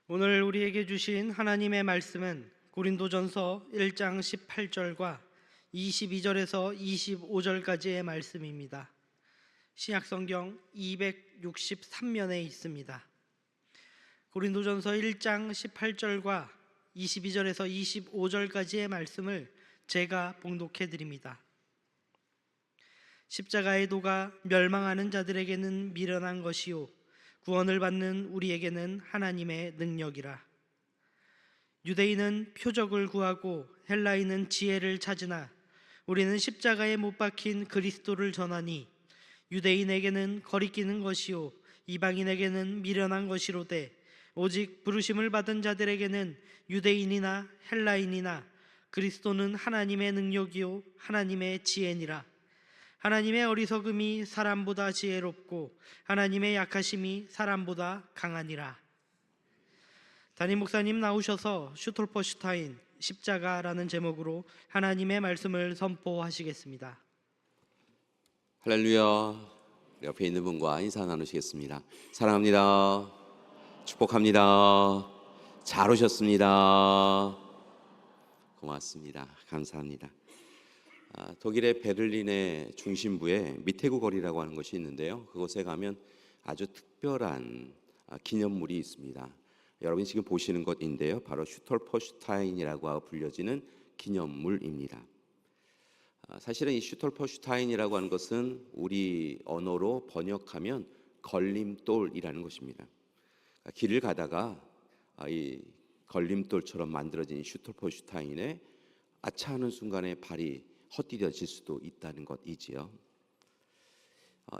오늘 우리에게 주신 하나님의 말씀은 고린도전서 1장 18절과 22절에서 25절까지의 말씀입니다. 신약성경 263면에 있습니다. 고린도전서 1장 18절과 22절에서 25절까지의 말씀을 제가 봉독해 드립니다. 십자가의 도가 멸망하는 자들에게는 미련한 것이요 구원을 받는 우리에게는 하나님의 능력이라. 유대인은 표적을 구하고 헬라인은 지혜를 찾으나 우리는 십자가에 못 박힌 그리스도를 전하니 유대인에게는 거리끼는 것이요 이방인에게는 미련한 것이로되 오직 부르심을 받은 자들에게는 유대인이나 헬라인이나 그리스도는 하나님의 능력이요 하나님의 지혜니라. 하나님의 어리석음이 사람보다 지혜롭고 하나님의 약하심이 사람보다 강하니라. 담임 목사님 나오셔서 슈톨퍼슈타인 십자가라는 제목으로 하나님의 말씀을 선포하시겠습니다. 할렐루야. 옆에 있는 분과 인사 나누시겠습니다. 사랑합니다. 축복합니다. 잘 오셨습니다. 고맙습니다. 감사합니다. 독일의 베를린의 중심부에 미테구 거리라고 하는 것이 있는데요. 그곳에 가면 아주 특별한 기념물이 있습니다. 여러분이 지금 보시는 것인데요. 바로 슈톨퍼슈타인이라고 불려지는 기념물입니다. 사실은 이 슈톨퍼슈타인이라고 하는 것은 우리 언어로 번역하면 걸림돌이라는 것입니다. 길을 가다가 이 걸림돌처럼 만들어진 슈톨퍼슈타인에 아차하는 순간에 발이 헛디뎌질 수도 있다는 것이지요.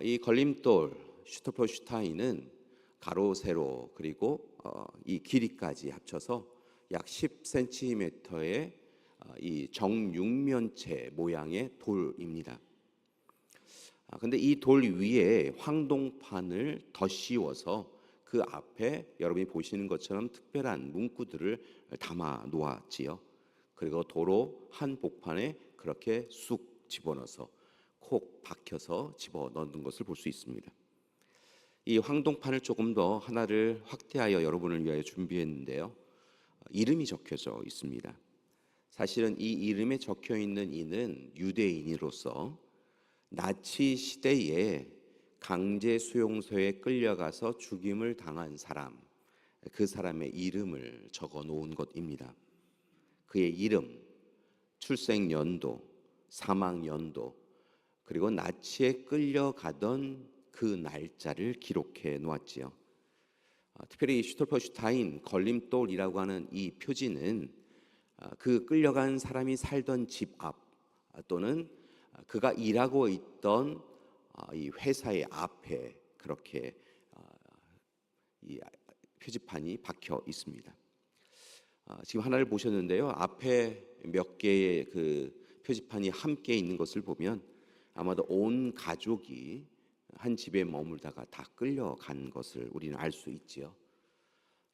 이 걸림돌 슈톨퍼슈타인은 가로 세로 그리고 이 길이까지 합쳐서 약 10cm의 이 정육면체 모양의 돌입니다. 근데 이 돌 위에 황동판을 더 씌워서 그 앞에 여러분이 보시는 것처럼 특별한 문구들을 담아 놓았지요. 그리고 도로 한 복판에 그렇게 쑥 집어넣어서 콕 박혀서 집어넣는 것을 볼 수 있습니다. 이 황동판을 조금 더 하나를 확대하여 여러분을 위하여 준비했는데요. 이름이 적혀져 있습니다. 사실은 이 이름에 적혀 있는 이는 유대인으로서 나치 시대에 강제 수용소에 끌려가서 죽임을 당한 사람, 그 사람의 이름을 적어 놓은 것입니다. 그의 이름, 출생 연도, 사망 연도, 그리고 나치에 끌려가던 그 날짜를 기록해 놓았지요. 특별히 슈톨퍼슈타인 걸림돌이라고 하는 이 표지는 그 끌려간 사람이 살던 집 앞 또는 그가 일하고 있던 이 회사의 앞에 그렇게 이 표지판이 박혀 있습니다. 지금 하나를 보셨는데요. 앞에 몇 개의 그 표지판이 함께 있는 것을 보면 아마도 온 가족이 한 집에 머물다가 다 끌려간 것을 우리는 알 수 있지요.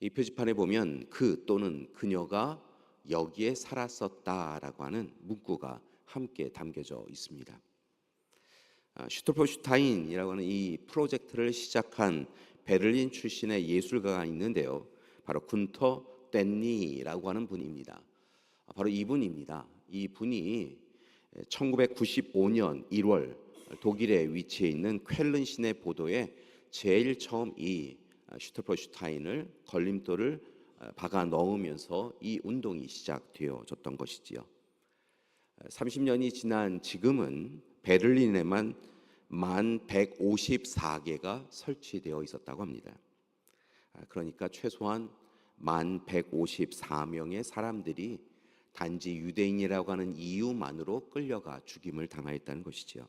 이 표지판에 보면 그 또는 그녀가 여기에 살았었다라고 하는 문구가 함께 담겨져 있습니다. 슈톨퍼슈타인이라고 하는 이 프로젝트를 시작한 베를린 출신의 예술가가 있는데요. 바로 군터 댄니라고 하는 분입니다. 바로 이분입니다. 이분이 1995년 1월 독일에 위치해 있는 쾰른 시내 보도에 제일 처음 이 슈톨퍼슈타인을 걸림돌을 박아 넣으면서 이 운동이 시작되어졌던 것이지요. 30년이 지난 지금은 베를린에만 1,154개가 설치되어 있었다고 합니다. 그러니까 최소한 1,154명의 사람들이 단지 유대인이라고 하는 이유만으로 끌려가 죽임을 당하였다는 것이지요.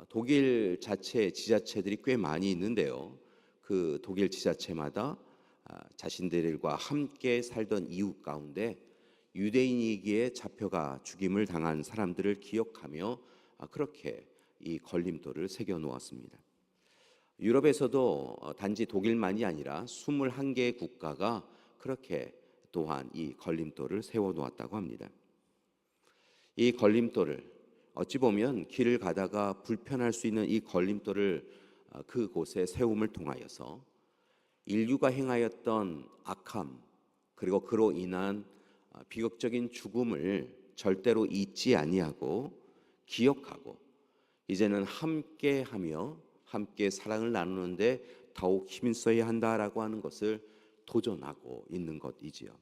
독일 자체 지자체들이 꽤 많이 있는데요. 그 독일 지자체마다 자신들과 함께 살던 이웃 가운데 유대인이기에 잡혀가 죽임을 당한 사람들을 기억하며 그렇게 이 걸림돌을 새겨 놓았습니다. 유럽에서도 단지 독일만이 아니라 21개의 국가가 그렇게 또한 이 걸림돌을 세워 놓았다고 합니다. 이 걸림돌을 어찌 보면 길을 가다가 불편할 수 있는 이 걸림돌을 그곳에 세움을 통하여서 인류가 행하였던 악함, 그리고 그로 인한 비극적인 죽음을 절대로 잊지 아니하고 기억하고 이제는 함께하며 함께 사랑을 나누는데 더욱 힘써야 한다라고 하는 것을 도전하고 있는 것이지요.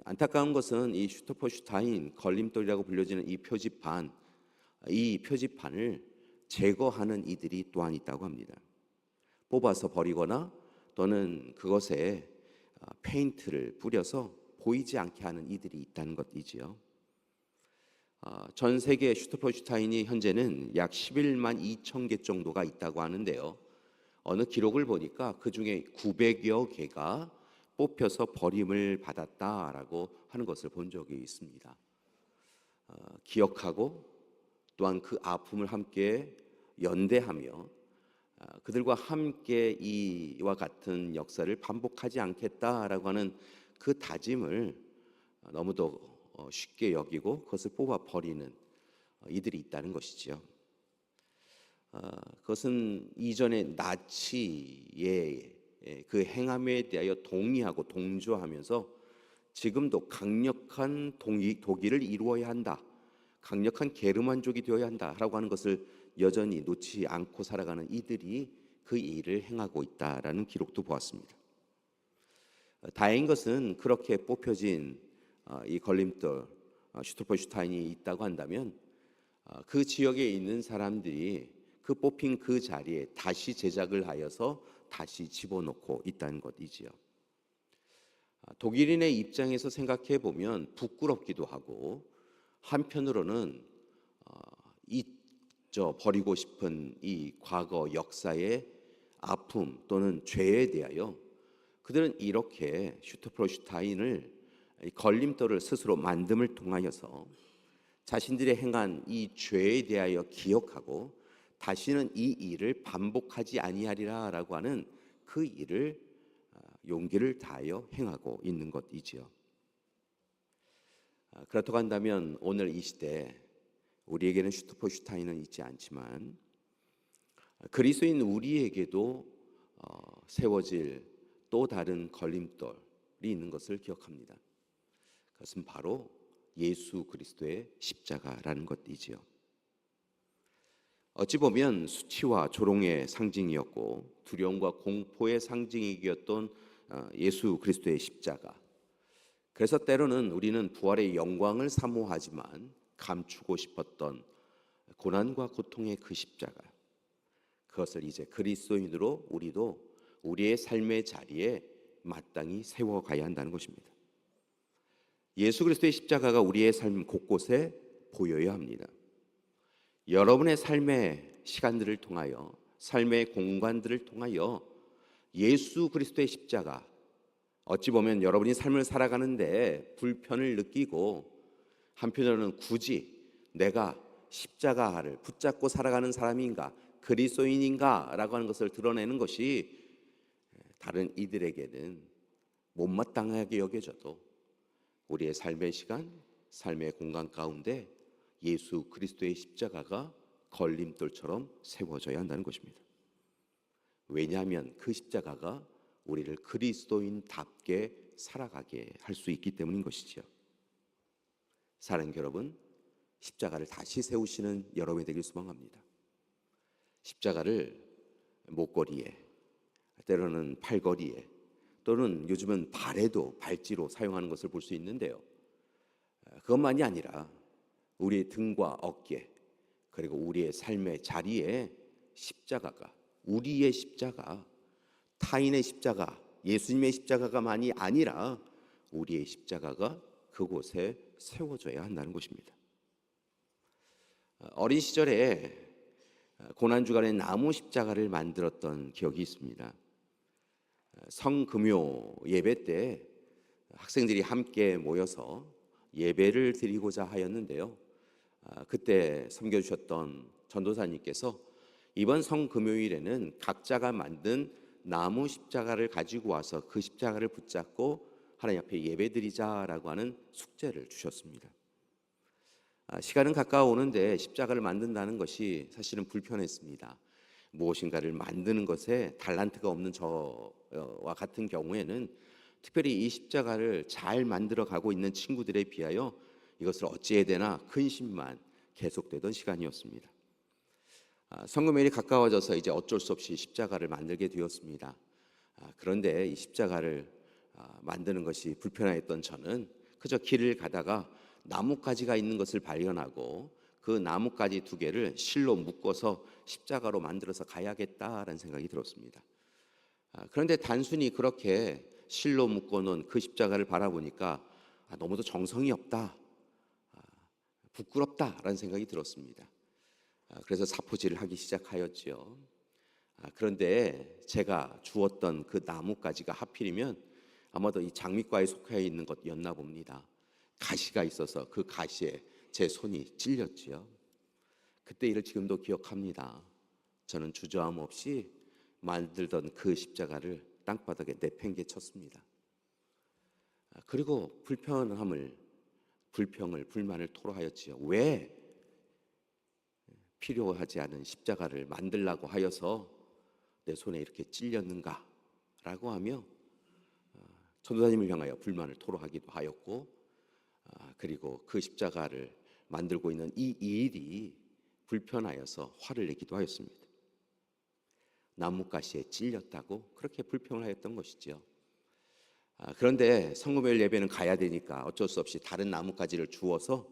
안타까운 것은 이 슈터포슈타인 걸림돌이라고 불려지는 이 표지판을 제거하는 이들이 또한 있다고 합니다. 뽑아서 버리거나 또는 그것에 페인트를 뿌려서 보이지 않게 하는 이들이 있다는 것이지요. 전 세계 슈터포슈타인이 현재는 약 11만 2천 개 정도가 있다고 하는데요. 어느 기록을 보니까 그 중에 900여 개가 뽑혀서 버림을 받았다라고 하는 것을 본 적이 있습니다. 기억하고 또한 그 아픔을 함께 연대하며 그들과 함께 이와 같은 역사를 반복하지 않겠다라고 하는 그 다짐을 너무도 쉽게 여기고 그것을 뽑아 버리는 이들이 있다는 것이지요. 그것은 이전에 나치의 그 행함에 대하여 동의하고 동조하면서 지금도 강력한 독일을 이루어야 한다, 강력한 게르만족이 되어야 한다라고 하는 것을 여전히 놓지 않고 살아가는 이들이 그 일을 행하고 있다라는 기록도 보았습니다. 다행인 것은 그렇게 뽑혀진 이 걸림돌 슈터포슈타인이 있다고 한다면 그 지역에 있는 사람들이 그 뽑힌 그 자리에 다시 제작을 하여서 다시 집어넣고 있다는 것이지요. 독일인의 입장에서 생각해 보면 부끄럽기도 하고 한편으로는 잊어 버리고 싶은 이 과거 역사의 아픔 또는 죄에 대하여 그들은 이렇게 슈터포슈타인을 걸림돌을 스스로 만듦을 통하여서 자신들의 행한 이 죄에 대하여 기억하고 다시는 이 일을 반복하지 아니하리라라고 하는 그 일을 용기를 다하여 행하고 있는 것이지요. 그렇다고 한다면 오늘 이 시대 우리에게는 슈터포슈타인은 있지 않지만 그리스도인 우리에게도 세워질 또 다른 걸림돌이 있는 것을 기억합니다. 그것은 바로 예수 그리스도의 십자가라는 것이지요. 어찌 보면 수치와 조롱의 상징이었고 두려움과 공포의 상징이었던 예수 그리스도의 십자가. 그래서 때로는 우리는 부활의 영광을 사모하지만 감추고 싶었던 고난과 고통의 그 십자가, 그것을 이제 그리스도인으로 우리도 우리의 삶의 자리에 마땅히 세워가야 한다는 것입니다. 예수 그리스도의 십자가가 우리의 삶 곳곳에 보여야 합니다. 여러분의 삶의 시간들을 통하여, 삶의 공간들을 통하여 예수 그리스도의 십자가, 어찌 보면 여러분이 삶을 살아가는데 불편을 느끼고 한편으로는 굳이 내가 십자가를 붙잡고 살아가는 사람인가, 그리스도인인가 라고 하는 것을 드러내는 것이 다른 이들에게는 못마땅하게 여겨져도 우리의 삶의 시간, 삶의 공간 가운데 예수 그리스도의 십자가가 걸림돌처럼 세워져야 한다는 것입니다. 왜냐하면 그 십자가가 우리를 그리스도인답게 살아가게 할 수 있기 때문인 것이지요. 사랑하는 여러분, 십자가를 다시 세우시는 여러분이 되길 소망합니다. 십자가를 목걸이에, 때로는 팔걸이에, 또는 요즘은 발에도 발찌로 사용하는 것을 볼 수 있는데요. 그것만이 아니라 우리의 등과 어깨, 그리고 우리의 삶의 자리에 십자가가, 우리의 십자가, 타인의 십자가, 예수님의 십자가가만이 아니라 우리의 십자가가 그곳에 세워져야 한다는 것입니다. 어린 시절에 고난주간에 나무 십자가를 만들었던 기억이 있습니다. 성금요 예배 때 학생들이 함께 모여서 예배를 드리고자 하였는데요. 그때 섬겨주셨던 전도사님께서 이번 성금요일에는 각자가 만든 나무 십자가를 가지고 와서 그 십자가를 붙잡고 하나님 앞에 예배드리자라고 하는 숙제를 주셨습니다. 시간은 가까워오는데 십자가를 만든다는 것이 사실은 불편했습니다. 무엇인가를 만드는 것에 달란트가 없는 저와 같은 경우에는 특별히 이 십자가를 잘 만들어 가고 있는 친구들에 비하여 이것을 어찌해야 되나 근심만 계속되던 시간이었습니다. 성금일이 가까워져서 이제 어쩔 수 없이 십자가를 만들게 되었습니다. 그런데 이 십자가를 만드는 것이 불편하였던 저는 그저 길을 가다가 나뭇가지가 있는 것을 발견하고 그 나뭇가지 2개를 실로 묶어서 십자가로 만들어서 가야겠다라는 생각이 들었습니다. 그런데 단순히 그렇게 실로 묶어놓은 그 십자가를 바라보니까 너무도 정성이 없다, 부끄럽다라는 생각이 들었습니다. 그래서 사포질을 하기 시작하였지요. 그런데 제가 주었던 그 나뭇가지가 하필이면 아마도 이 장미과에 속해 있는 것이었나 봅니다. 가시가 있어서 그 가시에 제 손이 찔렸지요. 그때 일을 지금도 기억합니다. 저는 주저함 없이 만들던 그 십자가를 땅바닥에 내팽개쳤습니다. 그리고 불만을 토로하였지요. 왜 필요하지 않은 십자가를 만들라고 하여서 내 손에 이렇게 찔렸는가라고 하며 전도사님을 향하여 불만을 토로하기도 하였고, 그리고 그 십자가를 만들고 있는 이 일이 불편하여서 화를 내기도 하였습니다. 나뭇가시에 찔렸다고 그렇게 불평을 하였던 것이지요. 그런데 성금요일 예배는 가야 되니까 어쩔 수 없이 다른 나뭇가지를 주워서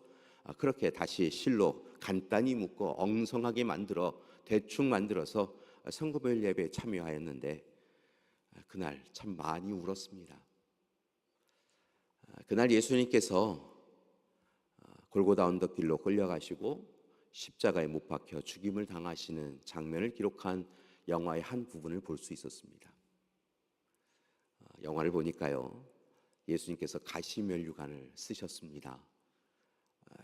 그렇게 다시 실로 간단히 묶어 엉성하게 만들어 대충 만들어서 성금요일 예배에 참여하였는데 그날 참 많이 울었습니다. 그날 예수님께서 골고다 언덕길로 끌려가시고 십자가에 못 박혀 죽임을 당하시는 장면을 기록한 영화의 한 부분을 볼 수 있었습니다. 영화를 보니까요, 예수님께서 가시면류관을 쓰셨습니다.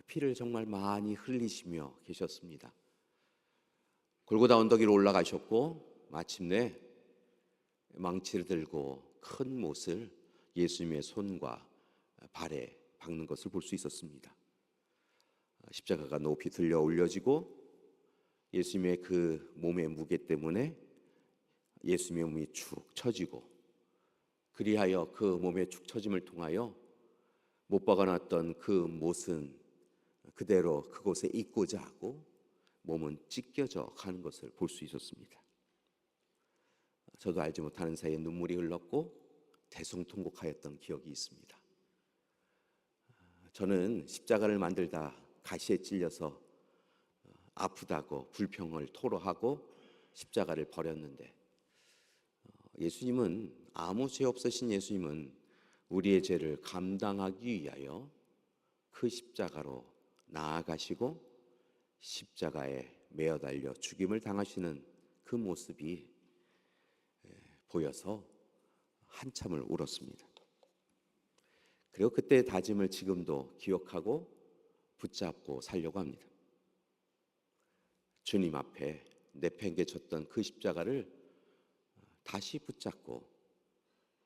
피를 정말 많이 흘리시며 계셨습니다. 골고다 언덕 위로 올라가셨고 마침내 망치를 들고 큰 못을 예수님의 손과 발에 박는 것을 볼 수 있었습니다. 십자가가 높이 들려 올려지고 예수님의 그 몸의 무게 때문에 예수님의 몸이 축 처지고, 그리하여 그 몸의 축 처짐을 통하여 못 박아놨던 그 못은 그대로 그곳에 있고자 하고 몸은 찢겨져 가는 것을 볼 수 있었습니다. 저도 알지 못하는 사이에 눈물이 흘렀고 대성통곡하였던 기억이 있습니다. 저는 십자가를 만들다 가시에 찔려서 아프다고 불평을 토로하고 십자가를 버렸는데, 예수님은, 아무 죄 없으신 예수님은 우리의 죄를 감당하기 위하여 그 십자가로 나아가시고 십자가에 매어 달려 죽임을 당하시는 그 모습이 보여서 한참을 울었습니다. 그리고 그때의 다짐을 지금도 기억하고 붙잡고 살려고 합니다. 주님 앞에 내팽개쳤던 그 십자가를 다시 붙잡고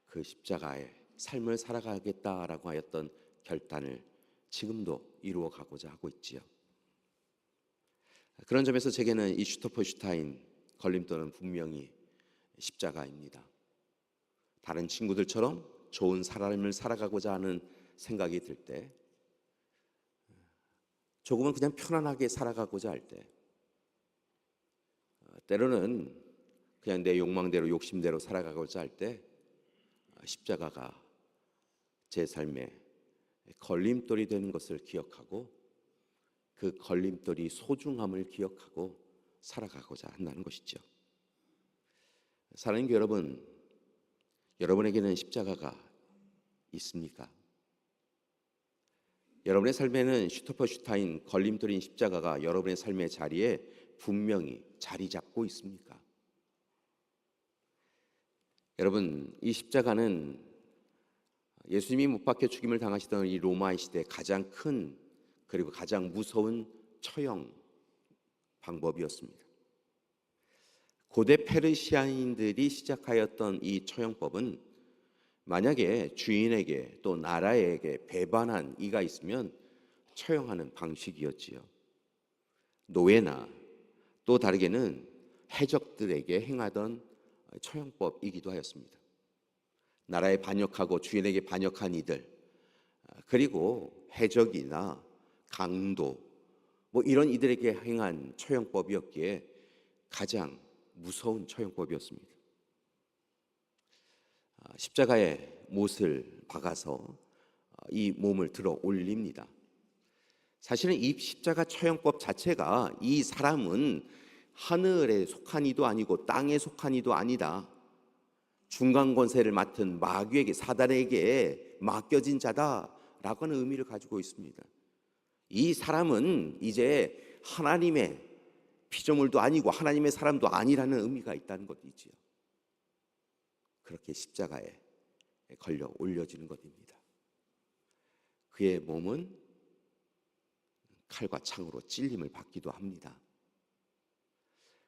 그 십자가의 삶을 살아가겠다라고 하였던 결단을 지금도 이루어 가고자 하고 있지요. 그런 점에서 제게는 이 슈터포슈타인 걸림돌은 분명히 십자가입니다. 다른 친구들처럼 좋은 삶을 살아가고자 하는 생각이 들 때, 조금은 그냥 편안하게 살아가고자 할 때, 때로는 그냥 내 욕망대로 욕심대로 살아가고자 할 때 십자가가 제 삶에 걸림돌이 되는 것을 기억하고 그 걸림돌이 소중함을 기억하고 살아가고자 한다는 것이죠. 사랑하는 여러분, 여러분에게는 십자가가 있습니까? 여러분의 삶에는 슈터포슈타인 걸림돌인 십자가가 여러분의 삶의 자리에 분명히 자리 잡고 있습니까? 여러분, 이 십자가는 예수님이 못 박혀 죽임을 당하시던 이 로마의 시대 가장 큰 그리고 가장 무서운 처형 방법이었습니다. 고대 페르시아인들이 시작하였던 이 처형법은 만약에 주인에게 또 나라에게 배반한 이가 있으면 처형하는 방식이었지요. 노예나 또 다르게는 해적들에게 행하던 처형법이기도 하였습니다. 나라에 반역하고 주인에게 반역한 이들, 그리고 해적이나 강도 이런 이들에게 행한 처형법이었기에 가장 무서운 처형법이었습니다. 십자가에 못을 박아서 이 몸을 들어 올립니다. 사실은 이 십자가 처형법 자체가 이 사람은 하늘에 속한 이도 아니고 땅에 속한 이도 아니다, 중간 권세를 맡은 마귀에게, 사단에게 맡겨진 자다라고 하는 의미를 가지고 있습니다. 이 사람은 이제 하나님의 피조물도 아니고 하나님의 사람도 아니라는 의미가 있다는 것이지요. 그렇게 십자가에 걸려 올려지는 것입니다. 그의 몸은 칼과 창으로 찔림을 받기도 합니다.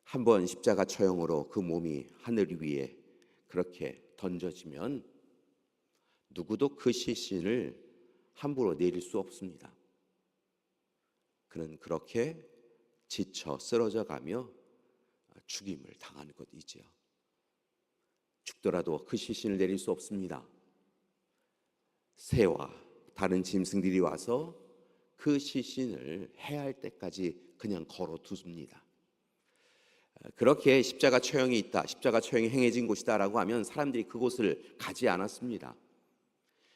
한번 십자가 처형으로 그 몸이 하늘 위에 그렇게 던져지면 누구도 그 시신을 함부로 내릴 수 없습니다. 그는 그렇게 지쳐 쓰러져 가며 죽임을 당하는 것이지요. 죽더라도 그 시신을 내릴 수 없습니다. 새와 다른 짐승들이 와서 그 시신을 해할 때까지 그냥 걸어 두습니다. 그렇게 십자가 처형이 있다, 십자가 처형이 행해진 곳이다라고 하면 사람들이 그곳을 가지 않았습니다.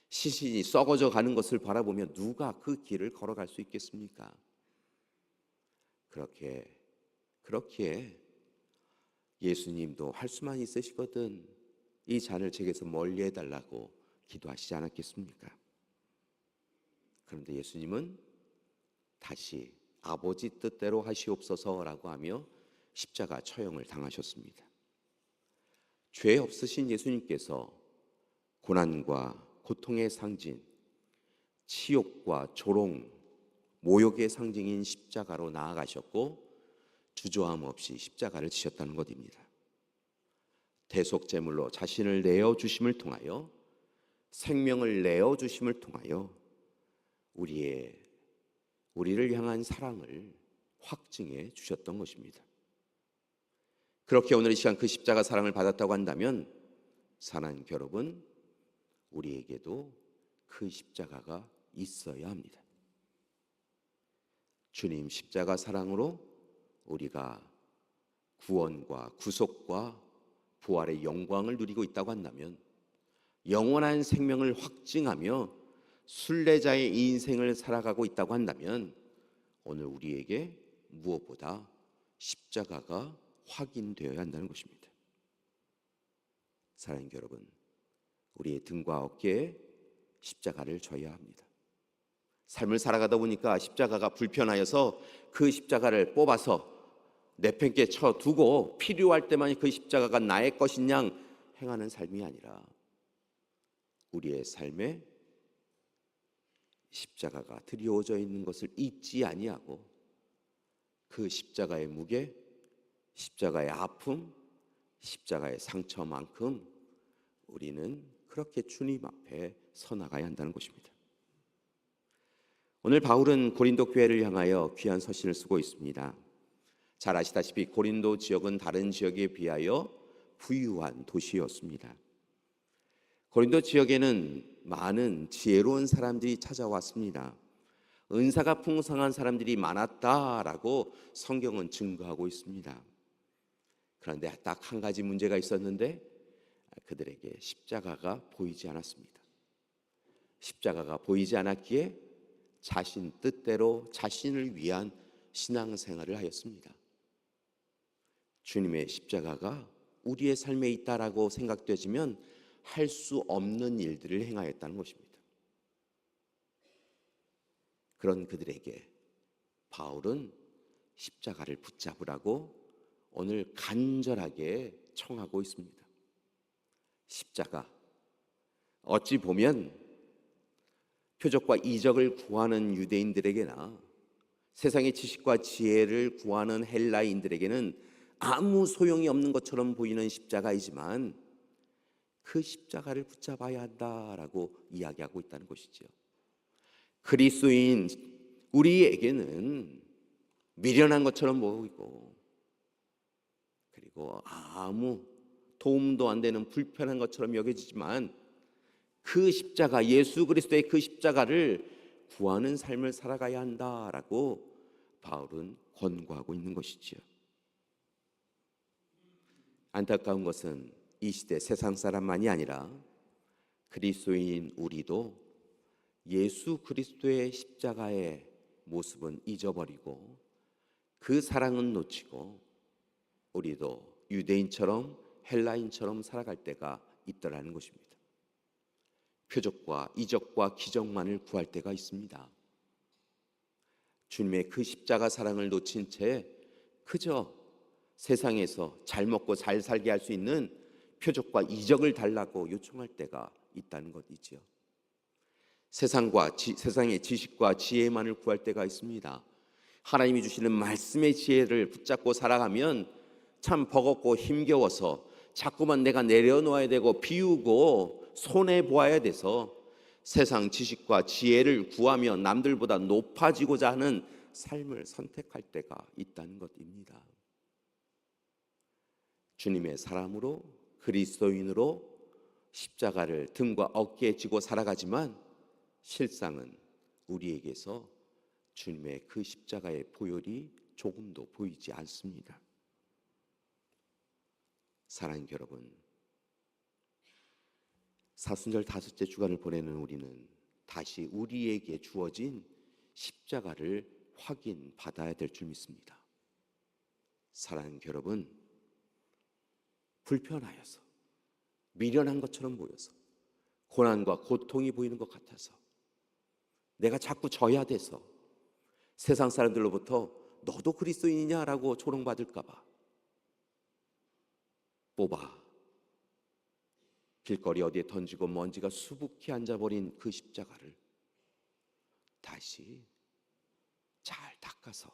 시신이 썩어져 가는 것을 바라보며 누가 그 길을 걸어갈 수 있겠습니까? 그렇기에 예수님도 할 수만 있으시거든 이 잔을 제게서 멀리 해달라고 기도하시지 않았겠습니까? 그런데 예수님은 다시 아버지 뜻대로 하시옵소서라고 하며 십자가 처형을 당하셨습니다. 죄 없으신 예수님께서 고난과 고통의 상징, 치욕과 조롱, 모욕의 상징인 십자가로 나아가셨고 주저함 없이 십자가를 지셨다는 것입니다. 대속제물로 자신을 내어주심을 통하여, 생명을 내어주심을 통하여 우리를 향한 사랑을 확증해 주셨던 것입니다. 그렇게 오늘 이 시간 그 십자가 사랑을 받았다고 한다면 사랑하는 여러분, 우리에게도 그 십자가가 있어야 합니다. 주님 십자가 사랑으로 우리가 구원과 구속과 부활의 영광을 누리고 있다고 한다면, 영원한 생명을 확증하며 순례자의 인생을 살아가고 있다고 한다면 오늘 우리에게 무엇보다 십자가가 확인되어야 한다는 것입니다. 사랑하는 여러분, 우리의 등과 어깨에 십자가를 져야 합니다. 삶을 살아가다 보니까 십자가가 불편하여서 그 십자가를 뽑아서 내팽개 쳐두고 필요할 때만 그 십자가가 나의 것인 양 행하는 삶이 아니라 우리의 삶에 십자가가 드리워져 있는 것을 잊지 아니하고 그 십자가의 무게, 십자가의 아픔, 십자가의 상처만큼 우리는 그렇게 주님 앞에 서 나가야 한다는 것입니다. 오늘 바울은 고린도 교회를 향하여 귀한 서신을 쓰고 있습니다. 잘 아시다시피 고린도 지역은 다른 지역에 비하여 부유한 도시였습니다. 고린도 지역에는 많은 지혜로운 사람들이 찾아왔습니다. 은사가 풍성한 사람들이 많았다라고 성경은 증거하고 있습니다. 그런데 딱 한 가지 문제가 있었는데 그들에게 십자가가 보이지 않았습니다. 십자가가 보이지 않았기에 자신 뜻대로 자신을 위한 신앙생활을 하였습니다. 주님의 십자가가 우리의 삶에 있다라고 생각되지면 할 수 없는 일들을 행하였다는 것입니다. 그런 그들에게 바울은 십자가를 붙잡으라고 오늘 간절하게 청하고 있습니다. 십자가, 어찌 보면 표적과 이적을 구하는 유대인들에게나 세상의 지식과 지혜를 구하는 헬라인들에게는 아무 소용이 없는 것처럼 보이는 십자가이지만 그 십자가를 붙잡아야 한다라고 이야기하고 있다는 것이죠. 그리스도인 우리에게는 미련한 것처럼 보이고, 그리고 가지고 아무 도움도 안 되는 불편한 것처럼 여겨지지만 그 십자가, 예수 그리스도의 그 십자가를 구하는 삶을 살아가야 한다라고 바울은 권고하고 있는 것이지요. 안타까운 것은 이 시대 세상 사람만이 아니라 그리스도인 우리도 예수 그리스도의 십자가의 모습은 잊어버리고 그 사랑은 놓치고 우리도 유대인처럼 헬라인처럼 살아갈 때가 있더라는 것입니다. 표적과 이적과 기적만을 구할 때가 있습니다. 주님의 그 십자가 사랑을 놓친 채 그저 세상에서 잘 먹고 잘 살게 할 수 있는 표적과 이적을 달라고 요청할 때가 있다는 것이지요. 세상의 지식과 지혜만을 구할 때가 있습니다. 하나님이 주시는 말씀의 지혜를 붙잡고 살아가면 참 버겁고 힘겨워서 자꾸만 내가 내려놓아야 되고 비우고 손해 보아야 돼서 세상 지식과 지혜를 구하며 남들보다 높아지고자 하는 삶을 선택할 때가 있다는 것입니다. 주님의 사람으로 그리스도인으로 십자가를 등과 어깨에 지고 살아가지만 실상은 우리에게서 주님의 그 십자가의 보혈이 조금도 보이지 않습니다. 사랑하는 여러분, 사순절 다섯째 주간을 보내는 우리는 다시 우리에게 주어진 십자가를 확인받아야 될 줄 믿습니다. 사랑하는 여러분, 불편하여서 미련한 것처럼 보여서 고난과 고통이 보이는 것 같아서 내가 자꾸 져야 돼서 세상 사람들로부터 너도 그리스도인이냐라고 조롱받을까 봐 뽑아 길거리 어디에 던지고 먼지가 수북히 앉아버린 그 십자가를 다시 잘 닦아서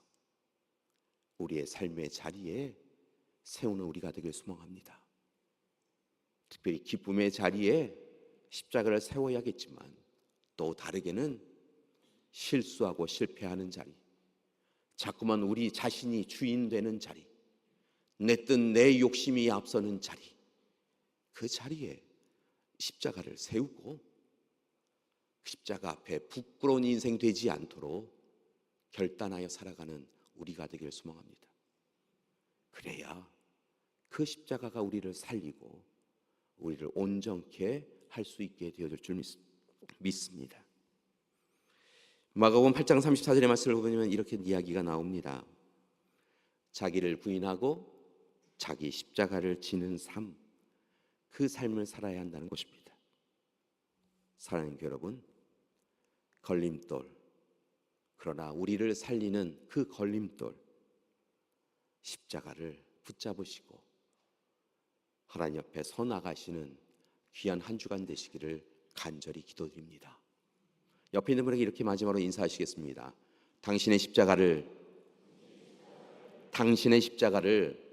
우리의 삶의 자리에 세우는 우리가 되길 소망합니다. 특별히 기쁨의 자리에 십자가를 세워야겠지만 또 다르게는 실수하고 실패하는 자리, 자꾸만 우리 자신이 주인 되는 자리, 내 뜻 내 욕심이 앞서는 자리, 그 자리에 십자가를 세우고 십자가 앞에 부끄러운 인생 되지 않도록 결단하여 살아가는 우리가 되길 소망합니다. 그래야 그 십자가가 우리를 살리고 우리를 온전케 할 수 있게 되어질 줄 믿습니다. 마가복음 8장 34절의 말씀을 보면 이렇게 이야기가 나옵니다. 자기를 부인하고 자기 십자가를 지는 삶, 그 삶을 살아야 한다는 것입니다. 사랑하는 여러분, 걸림돌, 그러나 우리를 살리는 그 걸림돌, 십자가를 붙잡으시고 하나님 앞에 서 나가시는 귀한 한 주간 되시기를 간절히 기도드립니다. 옆에 있는 분에게 이렇게 마지막으로 인사하시겠습니다. 당신의 십자가를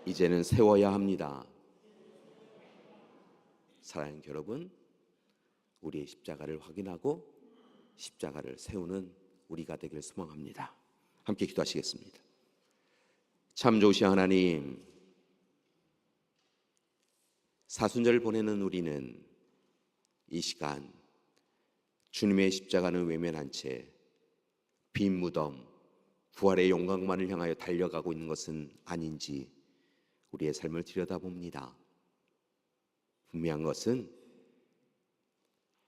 이제는 세워야 합니다. 사랑하는 여러분, 우리의 십자가를 확인하고 십자가를 세우는 우리가 되길 소망합니다. 함께 기도하시겠습니다. 참 좋으신 하나님, 사순절을 보내는 우리는 이 시간 주님의 십자가는 외면한 채 빈 무덤, 부활의 영광만을 향하여 달려가고 있는 것은 아닌지 우리의 삶을 들여다봅니다. 분명한 것은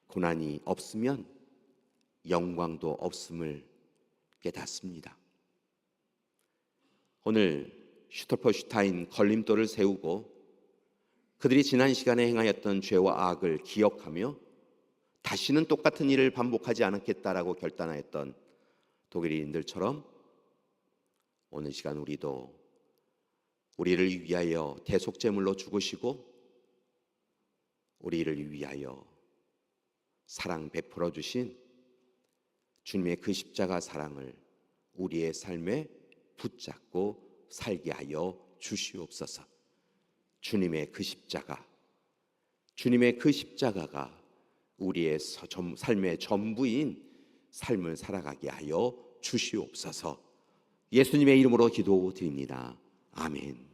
고난이 없으면 영광도 없음을 깨닫습니다. 오늘 슈터퍼슈타인 걸림돌을 세우고 그들이 지난 시간에 행하였던 죄와 악을 기억하며 다시는 똑같은 일을 반복하지 않겠다라고 결단하였던 독일인들처럼 오늘 시간 우리도 우리를 위하여 대속제물로 죽으시고 우리를 위하여 사랑 베풀어 주신 주님의 그 십자가 사랑을 우리의 삶에 붙잡고 살게 하여 주시옵소서. 주님의 그 십자가가 우리의 삶의 전부인 삶을 살아가게 하여 주시옵소서. 예수님의 이름으로 기도드립니다. 아멘.